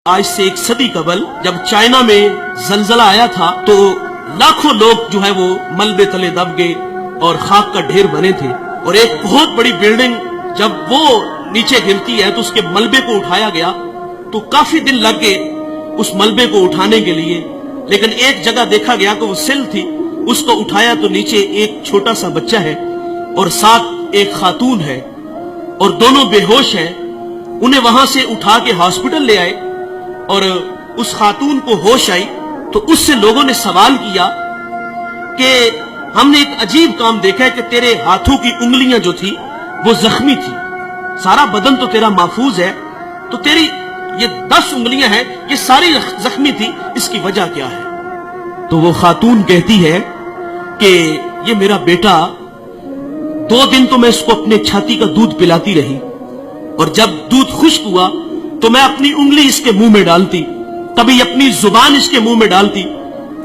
آج سے 1 صدی قبل جب چائنا میں زلزلہ آیا تھا تو لاکھوں لوگ جو ہے وہ ملبے تلے دب گئے اور خاک کا ڈھیر بنے تھے، اور ایک بہت بڑی بلڈنگ جب وہ نیچے گرتی ہے تو اس کے ملبے کو اٹھایا گیا تو کافی دن لگ گئے اس ملبے کو اٹھانے کے لیے، لیکن ایک جگہ دیکھا گیا کہ وہ سل تھی، اس کو اٹھایا تو نیچے ایک چھوٹا سا بچہ ہے اور ساتھ ایک خاتون ہے اور دونوں بے ہوش ہیں۔ انہیں وہاں سے اٹھا کے ہاسپٹل لے آئے اور اس خاتون کو ہوش آئی تو اس سے لوگوں نے سوال کیا کہ ہم نے ایک عجیب کام دیکھا ہے کہ تیرے ہاتھوں کی انگلیاں جو تھی وہ زخمی تھی، سارا بدن تو تیرا محفوظ ہے، تو تیری یہ 10 انگلیاں ہیں یہ ساری زخمی تھی، اس کی وجہ کیا ہے؟ تو وہ خاتون کہتی ہے کہ یہ میرا بیٹا 2 دن تو میں اس کو اپنے چھاتی کا دودھ پلاتی رہی، اور جب دودھ خشک ہوا تو میں اپنی انگلی اس کے منہ میں ڈالتی، کبھی اپنی زبان اس کے منہ میں ڈالتی،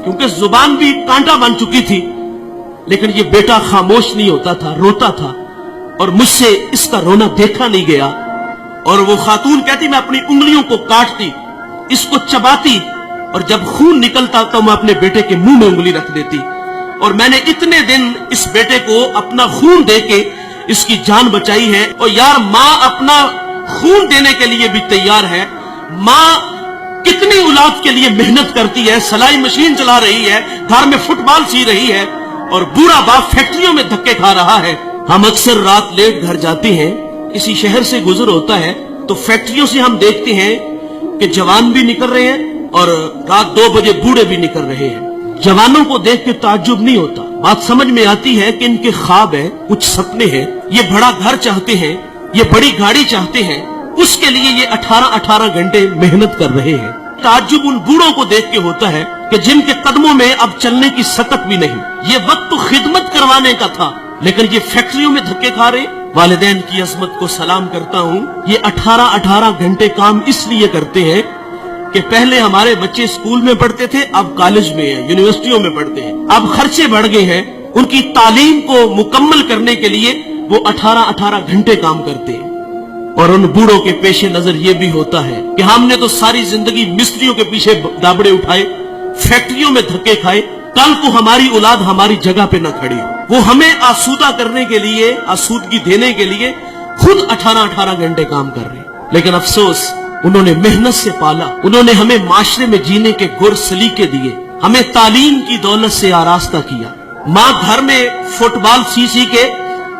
کیونکہ زبان بھی کانٹا بن چکی تھی، لیکن یہ بیٹا خاموش نہیں ہوتا تھا، روتا تھا، اور مجھ سے اس کا رونا دیکھا نہیں گیا۔ اور وہ خاتون کہتی میں اپنی انگلیوں کو کاٹتی، اس کو چباتی، اور جب خون نکلتا تو میں اپنے بیٹے کے منہ میں انگلی رکھ دیتی، اور میں نے اتنے دن اس بیٹے کو اپنا خون دے کے اس کی جان بچائی ہے۔ اور یار ماں اپنا خون دینے کے لیے بھی تیار ہے، ماں کتنی اولاد کے لیے محنت کرتی ہے، سلائی مشین چلا رہی ہے، گھر میں فٹ بال سی رہی ہے، اور بوڑھا باپ فیکٹریوں میں دھکے کھا رہا ہے۔ ہم اکثر رات لیٹ گھر جاتے ہیں، کسی شہر سے گزر ہوتا ہے تو فیکٹریوں سے ہم دیکھتے ہیں کہ جوان بھی نکل رہے ہیں اور رات 2 بجے بوڑھے بھی نکل رہے ہیں۔ جوانوں کو دیکھ کے تعجب نہیں ہوتا، بات سمجھ میں آتی ہے کہ ان کے خواب ہیں، کچھ سپنے ہیں، یہ بڑا گھر چاہتے ہیں، یہ بڑی گاڑی چاہتے ہیں، اس کے لیے یہ 18 گھنٹے محنت کر رہے ہیں۔ تعجب ان بوڑھوں کو دیکھ کے ہوتا ہے کہ جن کے قدموں میں اب چلنے کی سکت بھی نہیں۔ یہ وقت تو خدمت کروانے کا تھا، لیکن یہ فیکٹریوں میں دھکے کھا رہے۔ والدین کی عظمت کو سلام کرتا ہوں، یہ 18 گھنٹے کام اس لیے کرتے ہیں کہ پہلے ہمارے بچے اسکول میں پڑھتے تھے، اب کالج میں ہیں، یونیورسٹیوں میں پڑھتے ہیں، اب خرچے بڑھ گئے ہیں، ان کی تعلیم کو مکمل کرنے کے لیے وہ 18 گھنٹے کام کرتے ہیں۔ اور ان بوڑھوں کے پیش نظر یہ بھی ہوتا ہے کہ ہم نے تو ساری زندگی مستریوں کے پیچھے دابڑے اٹھائے، فیکٹریوں میں دھکے کھائے، کل کو ہماری اولاد ہماری جگہ پہ نہ کھڑی ہو۔ وہ ہمیں آسودہ کرنے کے لیے، آسودگی دینے کے لیے خود 18 گھنٹے کام کر رہے ہیں، لیکن افسوس انہوں نے محنت سے پالا، انہوں نے ہمیں معاشرے میں جینے کے گر سلیقے دیے، ہمیں تعلیم کی دولت سے آراستہ کیا۔ ماں گھر میں فٹ بال سی کے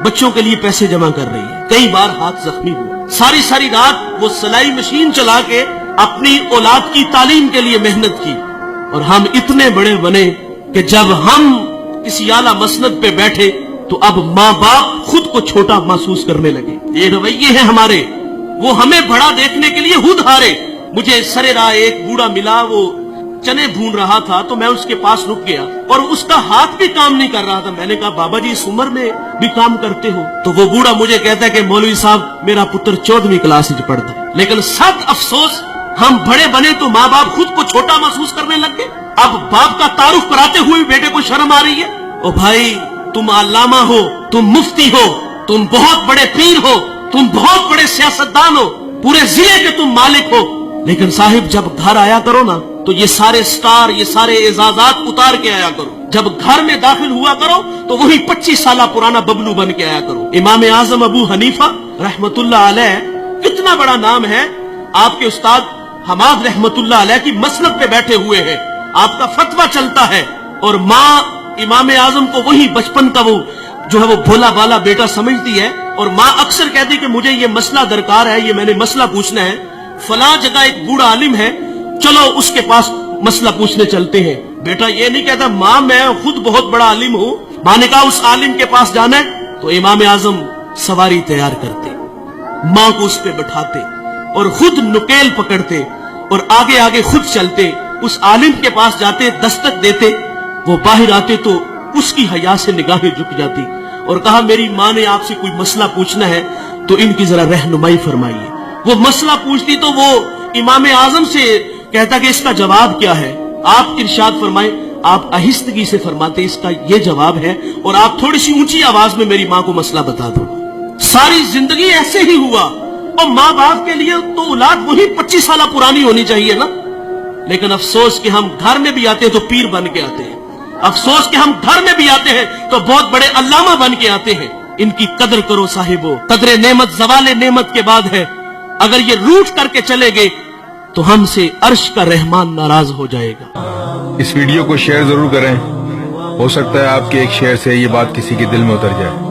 بچوں کے لیے پیسے جمع کر رہی ہے، کئی بار ہاتھ زخمی ہوئے، ساری رات وہ سلائی مشین چلا کے اپنی اولاد کی تعلیم کے لیے محنت کی، اور ہم اتنے بڑے بنے کہ جب ہم کسی اعلیٰ مسند پہ بیٹھے تو اب ماں باپ خود کو چھوٹا محسوس کرنے لگے۔ یہ رویے ہیں ہمارے، وہ ہمیں بڑا دیکھنے کے لیے خود ہارے۔ مجھے سرے راہ ایک بوڑھا ملا، وہ چنے بھون رہا تھا تو میں اس کے پاس رک گیا اور اس کا ہاتھ بھی کام نہیں کر رہا تھا۔ میں نے کہا بابا جی اس عمر میں بھی کام کرتے ہو؟ تو وہ بوڑھا مجھے کہتا ہے کہ مولوی صاحب میرا پتر 14ویں کلاس میں پڑھتا ہے۔ لیکن سخت افسوس، ہم بڑے بنے تو ماں باپ خود کو چھوٹا محسوس کرنے لگ گئے۔ اب باپ کا تعارف کراتے ہوئے بیٹے کو شرم آ رہی ہے۔ او بھائی، تم علامہ ہو، تم مفتی ہو، تم بہت بڑے پیر ہو، تم بہت بڑے سیاستدان ہو، پورے ضلع کے تم مالک ہو، لیکن صاحب جب گھر آیا کرو نا تو یہ سارے سٹار، یہ سارے اعزازات اتار کے آیا کرو۔ جب گھر میں داخل ہوا کرو تو وہی 25 سالہ پرانا ببلو بن کے آیا کرو۔ امام اعظم ابو حنیفہ رحمت اللہ علیہ، کتنا بڑا نام ہے، آپ کے استاد حماد رحمت اللہ علیہ کی مسند پہ بیٹھے ہوئے ہیں، آپ کا فتویٰ چلتا ہے، اور ماں امام اعظم کو وہی بچپن کا وہ جو ہے وہ بھولا بالا بیٹا سمجھتی ہے، اور ماں اکثر کہتی کہ مجھے یہ مسئلہ درکار ہے، یہ میں نے مسئلہ پوچھنا ہے، فلاں جگہ ایک بوڑھا عالم ہے، چلو اس کے پاس مسئلہ پوچھنے چلتے ہیں۔ بیٹا یہ نہیں کہتا ماں میں خود بہت بڑا عالم ہوں، ماں نے کہا اس عالم کے پاس جانا ہے، تو امام اعظم سواری تیار کرتے، ماں کو اس پہ بٹھاتے اور خود نکیل پکڑتے اور آگے آگے خود چلتے، اس عالم کے پاس جاتے، دستک دیتے، وہ باہر آتے تو اس کی حیا سے نگاہیں جھک جاتی اور کہا میری ماں نے آپ سے کوئی مسئلہ پوچھنا ہے تو ان کی ذرا رہنمائی فرمائیے۔ وہ مسئلہ پوچھتی تو وہ امام اعظم سے کہتا کہ اس کا جواب کیا ہے؟ آپ ارشاد فرمائیں۔ آپ آہستگی سے فرماتے اس کا یہ جواب ہے، اور آپ تھوڑی سی اونچی آواز میں میری ماں کو مسئلہ بتا دو۔ ساری زندگی ایسے ہی ہوا، اور ماں باپ کے لیے تو اولاد وہی 25 سالہ پرانی ہونی چاہیے نا. لیکن افسوس کہ ہم گھر میں بھی آتے ہیں تو پیر بن کے آتے ہیں. افسوس کہ ہم گھر میں بھی آتے ہیں تو بہت بڑے علامہ بن کے آتے ہیں. ان کی قدر کرو صاحبو. قدر نعمت زوال نعمت کے بعد ہے. اگر یہ روٹ کر کے چلے گئے تو ہم سے عرش کا رحمان ناراض ہو جائے گا. اس ویڈیو کو شیئر ضرور کریں. ہو سکتا ہے آپ کے ایک شیئر سے یہ بات کسی کے دل میں اتر جائے.